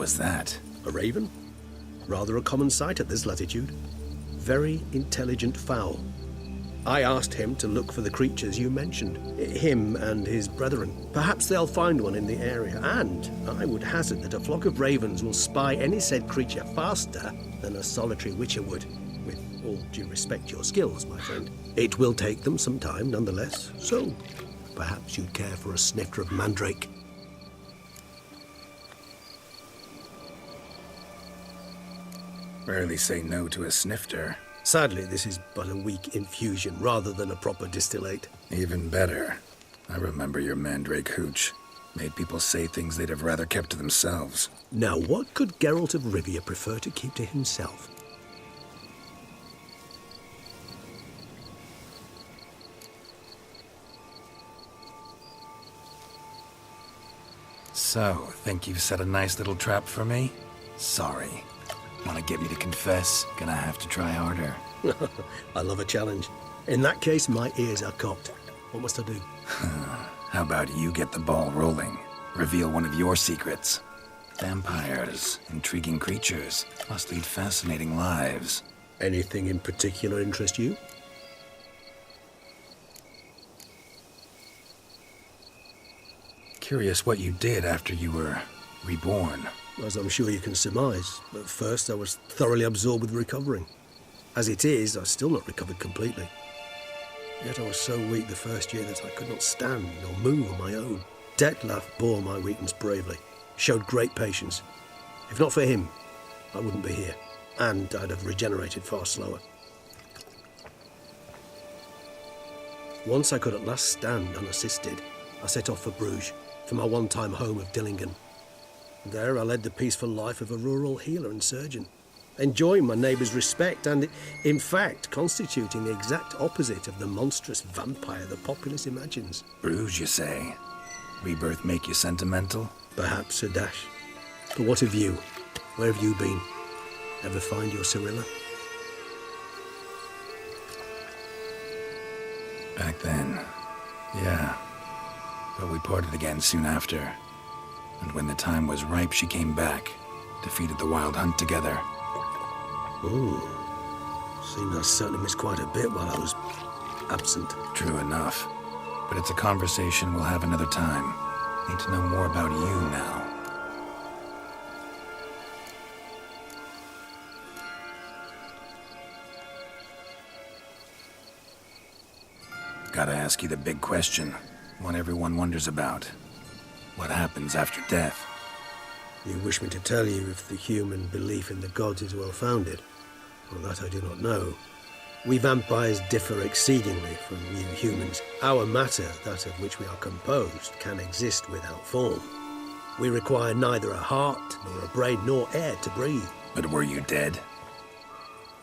was that? A raven? Rather a common sight at this latitude. Very intelligent fowl. I asked him to look for the creatures you mentioned, him and his brethren. Perhaps they'll find one in the area, and I would hazard that a flock of ravens will spy any said creature faster than a solitary witcher would. With all due respect to your skills, my friend. It will take them some time, nonetheless, so perhaps you'd care for a snifter of mandrake. Rarely say no to a snifter. Sadly, this is but a weak infusion rather than a proper distillate. Even better. I remember your mandrake hooch. Made people say things they'd have rather kept to themselves. Now, what could Geralt of Rivia prefer to keep to himself? So, think you've set a nice little trap for me? Sorry. Want to get me to confess? Gonna have to try harder. I love a challenge. In that case, my ears are cocked. What must I do? How about you get the ball rolling? Reveal one of your secrets. Vampires, intriguing creatures, must lead fascinating lives. Anything in particular interest you? Curious what you did after you were reborn. As I'm sure you can surmise, at first I was thoroughly absorbed with recovering. As it is, I've still not recovered completely. Yet I was so weak the first year that I could not stand or move on my own. Detlef bore my weakness bravely, showed great patience. If not for him, I wouldn't be here, and I'd have regenerated far slower. Once I could at last stand unassisted, I set off for Bruges, for my one-time home of Dillingen. There I led the peaceful life of a rural healer and surgeon, enjoying my neighbours' respect and, in fact, constituting the exact opposite of the monstrous vampire the populace imagines. Bruges, you say? Rebirth make you sentimental? Perhaps a dash. But what of you? Where have you been? Ever find your Cirilla? Back then, yeah. But we parted again soon after. And when the time was ripe, she came back, defeated the Wild Hunt together. Ooh. Seems I certainly missed quite a bit while I was absent. True enough. But it's a conversation we'll have another time. Need to know more about you now. Gotta ask you the big question. One everyone wonders about. What happens after death? You wish me to tell you if the human belief in the gods is well-founded? Well, that I do not know. We vampires differ exceedingly from you humans. Our matter, that of which we are composed, can exist without form. We require neither a heart, nor a brain, nor air to breathe. But were you dead?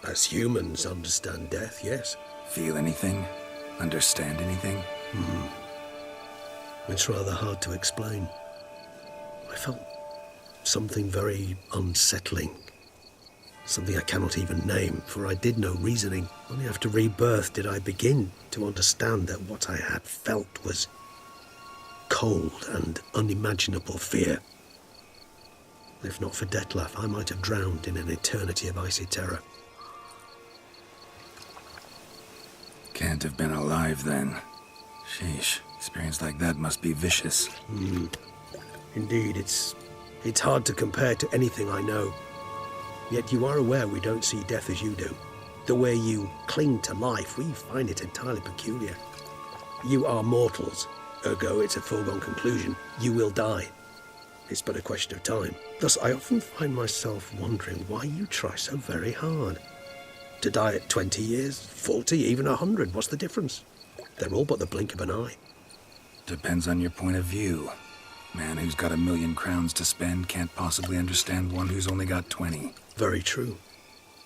As humans understand death, yes. Feel anything? Understand anything? It's rather hard to explain. I felt something very unsettling. Something I cannot even name, for I did no reasoning. Only after rebirth did I begin to understand that what I had felt was cold and unimaginable fear. If not for Detlef, I might have drowned in an eternity of icy terror. Can't have been alive then. Sheesh, experience like that must be vicious. Indeed, it's hard to compare to anything I know. Yet you are aware we don't see death as you do. The way you cling to life, we find it entirely peculiar. You are mortals, ergo it's a foregone conclusion. You will die. It's but a question of time. Thus, I often find myself wondering why you try so very hard. To die at 20 years, 40, even 100, what's the difference? They're all but the blink of an eye. Depends on your point of view. Man who's got 1,000,000 crowns to spend can't possibly understand one who's only got 20. Very true.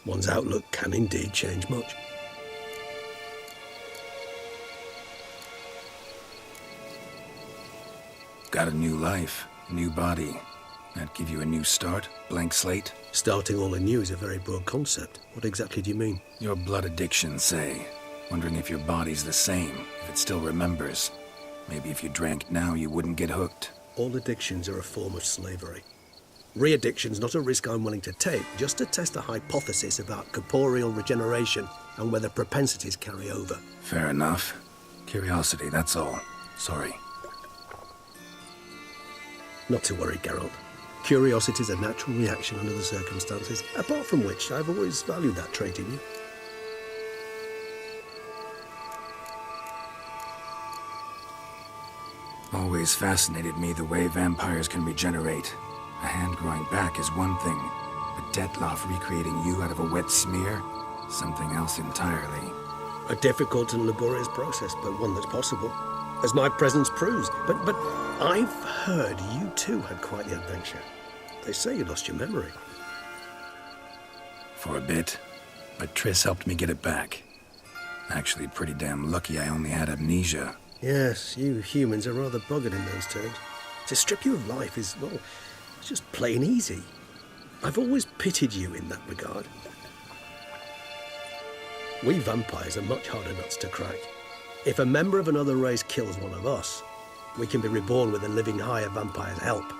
One's outlook can indeed change much. Got a new life, new body. That give you a new start, blank slate? Starting all anew is a very broad concept. What exactly do you mean? Your blood addiction, say. Wondering if your body's the same, if it still remembers. Maybe if you drank now, you wouldn't get hooked. All addictions are a form of slavery. Re-addiction's not a risk I'm willing to take, just to test a hypothesis about corporeal regeneration and whether propensities carry over. Fair enough. Curiosity, that's all. Sorry. Not to worry, Geralt. Curiosity's a natural reaction under the circumstances, apart from which I've always valued that trait in you. Always fascinated me the way vampires can regenerate. A hand growing back is one thing, but Detloff recreating you out of a wet smear? Something else entirely. A difficult and laborious process, but one that's possible, as my presence proves. But I've heard you too had quite the adventure. They say you lost your memory. For a bit, but Triss helped me get it back. Actually, pretty damn lucky I only had amnesia. Yes, you humans are rather buggered in those terms. To strip you of life is, well, it's just plain easy. I've always pitied you in that regard. We vampires are much harder nuts to crack. If a member of another race kills one of us, we can be reborn with a living higher vampire's help.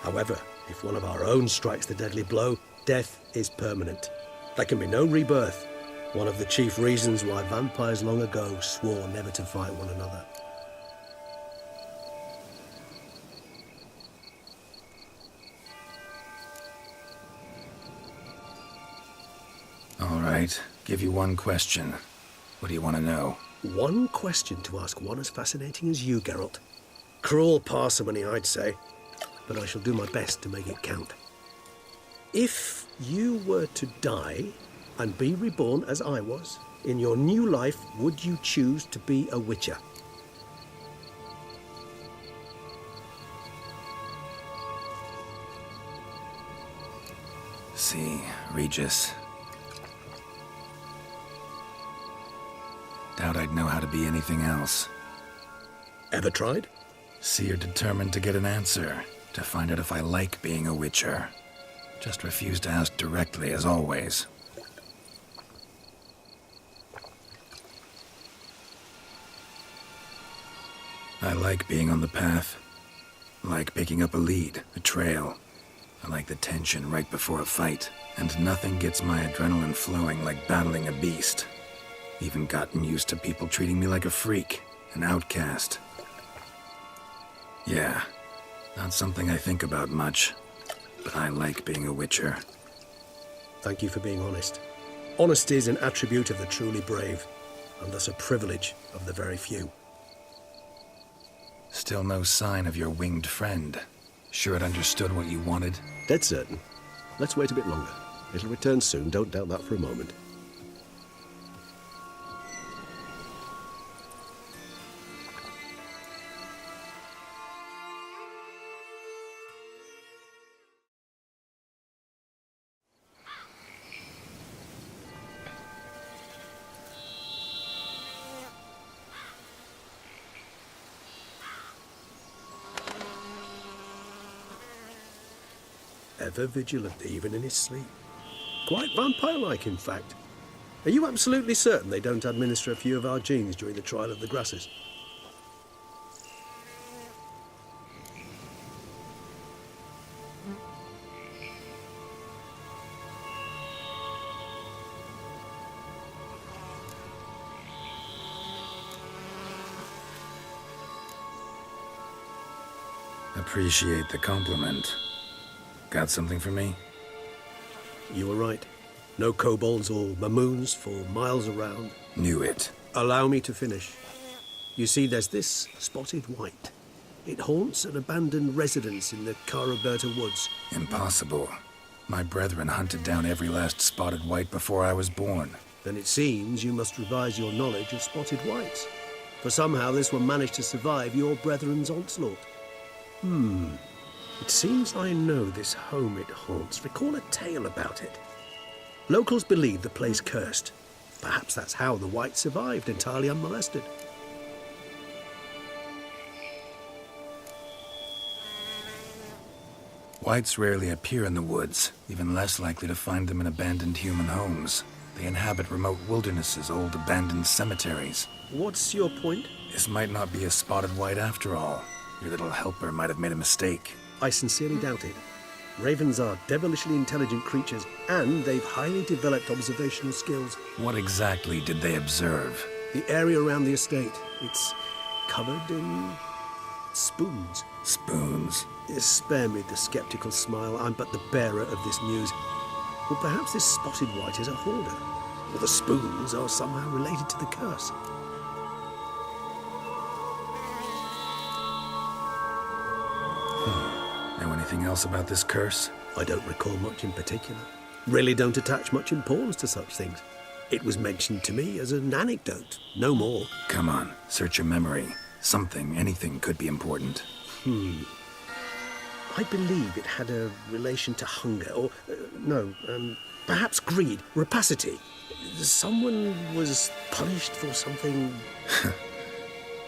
However, if one of our own strikes the deadly blow, death is permanent. There can be no rebirth. One of the chief reasons why vampires long ago swore never to fight one another. All right, give you one question. What do you want to know? One question to ask one as fascinating as you, Geralt. Cruel parsimony, I'd say, but I shall do my best to make it count. If you were to die and be reborn as I was, in your new life, would you choose to be a Witcher? See, Regis. Doubt I'd know how to be anything else. Ever tried? See, you're determined to get an answer, to find out if I like being a Witcher. Just refuse to ask directly, as always. I like being on the path. I like picking up a lead, a trail. I like the tension right before a fight. And nothing gets my adrenaline flowing like battling a beast. Even gotten used to people treating me like a freak, an outcast. Yeah, not something I think about much, but I like being a Witcher. Thank you for being honest. Honesty is an attribute of the truly brave, and thus a privilege of the very few. Still no sign of your winged friend. Sure it understood what you wanted? Dead certain. Let's wait a bit longer. It'll return soon, don't doubt that for a moment. Ever vigilant, even in his sleep. Quite vampire-like, in fact. Are you absolutely certain they don't administer a few of our genes during the trial of the grasses? Appreciate the compliment. Got something for me? You were right. No kobolds or mamoons for miles around. Knew it. Allow me to finish. You see, there's this spotted white. It haunts an abandoned residence in the Caraberta woods. Impossible. My brethren hunted down every last spotted white before I was born. Then it seems you must revise your knowledge of spotted whites. For somehow this one managed to survive your brethren's onslaught. It seems I know this home it haunts. Recall a tale about it. Locals believe the place cursed. Perhaps that's how the white survived entirely unmolested. Whites rarely appear in the woods, even less likely to find them in abandoned human homes. They inhabit remote wildernesses, old abandoned cemeteries. What's your point? This might not be a spotted white after all. Your little helper might have made a mistake. I sincerely doubt it. Ravens are devilishly intelligent creatures, and they've highly developed observational skills. What exactly did they observe? The area around the estate, it's covered in spoons. Spoons. Spare me the skeptical smile. I'm but the bearer of this news. Well, perhaps this spotted white is a hoarder, or the spoons are somehow related to the curse. Know anything else about this curse? I don't recall much in particular. Really don't attach much importance to such things. It was mentioned to me as an anecdote, no more. Come on, search your memory. Something, anything could be important. I believe it had a relation to hunger, or, perhaps greed, rapacity. Someone was punished for something.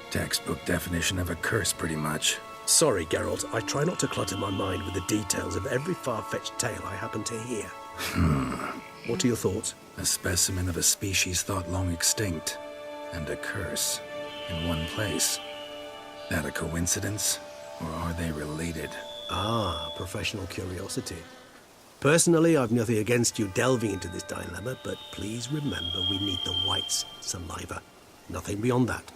Textbook definition of a curse, pretty much. Sorry, Geralt, I try not to clutter my mind with the details of every far-fetched tale I happen to hear. What are your thoughts? A specimen of a species thought long extinct, and a curse in one place. That a coincidence, or are they related? Ah, professional curiosity. Personally, I've nothing against you delving into this dilemma, but please remember we need the white's saliva. Nothing beyond that.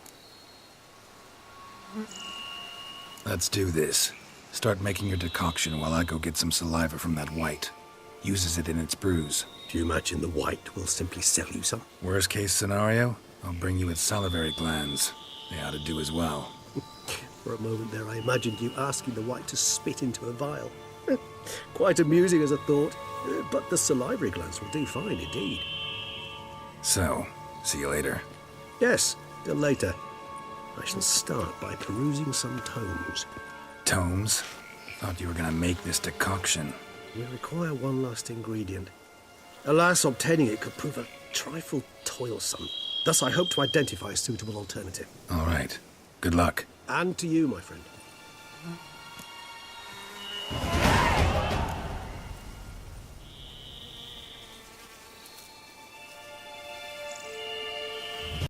Let's do this. Start making your decoction while I go get some saliva from that white. Uses it in its brews. Do you imagine the white will simply sell you some? Worst case scenario, I'll bring you its salivary glands. They ought to do as well. For a moment there, I imagined you asking the white to spit into a vial. Quite amusing as a thought, but the salivary glands will do fine indeed. So, see you later. Yes, till later. I shall start by perusing some tomes. Tomes? Thought you were gonna make this decoction. We require one last ingredient. Alas, obtaining it could prove a trifle toilsome. Thus, I hope to identify a suitable alternative. All right. Good luck. And to you, my friend.